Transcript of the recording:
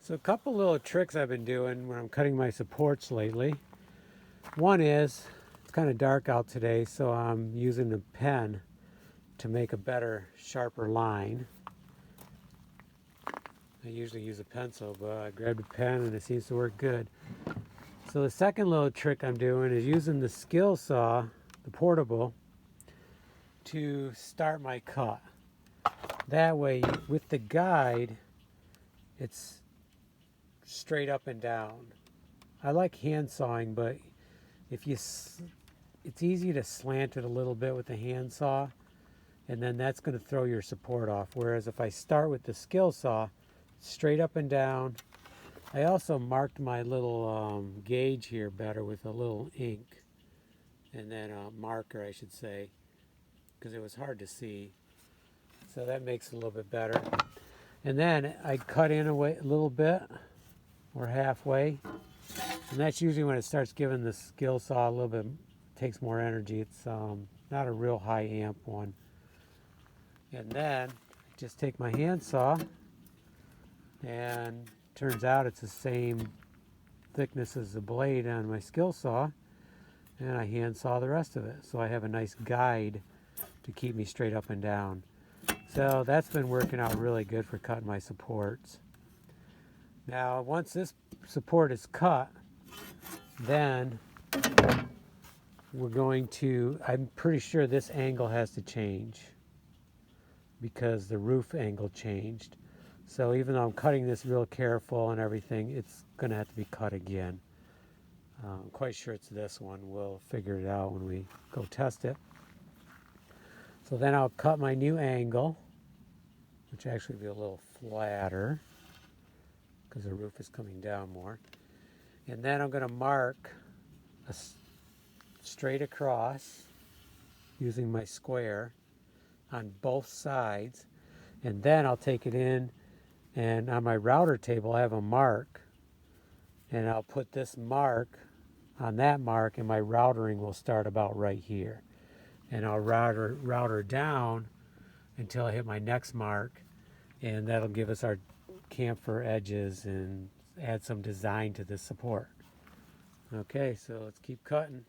So a couple little tricks I've been doing when I'm cutting my supports lately. One is, it's kind of dark out today, so I'm using a pen to make a better, sharper line. I usually use a pencil, but I grabbed a pen and it seems to work good. So the second little trick I'm doing is using the skill saw, the portable, to start my cut. That way, with the guide, it's straight up and down. I like hand sawing, but it's easy to slant it a little bit with the hand saw, and then that's going to throw your support off. Whereas if I start with the skill saw, straight up and down. I also marked my little gauge here better with a little ink, and then a marker, I should say, because it was hard to see. So that makes it a little bit better. And then I cut in a little bit, or halfway. And that's usually when it starts giving the skill saw a little bit, takes more energy. It's not a real high amp one. And then just take my hand saw, and turns out it's the same thickness as the blade on my skill saw, and I hand saw the rest of it. So I have a nice guide to keep me straight up and down. So that's been working out really good for cutting my supports. Now, once this support is cut, then I'm pretty sure this angle has to change because the roof angle changed. So even though I'm cutting this real careful and everything, it's going to have to be cut again. I'm quite sure it's this one. We'll figure it out when we go test it. So then I'll cut my new angle, which actually will be a little flatter because the roof is coming down more. And then I'm going to mark straight across using my square on both sides. And then I'll take it in, and on my router table I have a mark, and I'll put this mark on that mark, and my routering will start about right here. And I'll router down until I hit my next mark, and that'll give us our chamfer edges and add some design to this support. Okay, so let's keep cutting.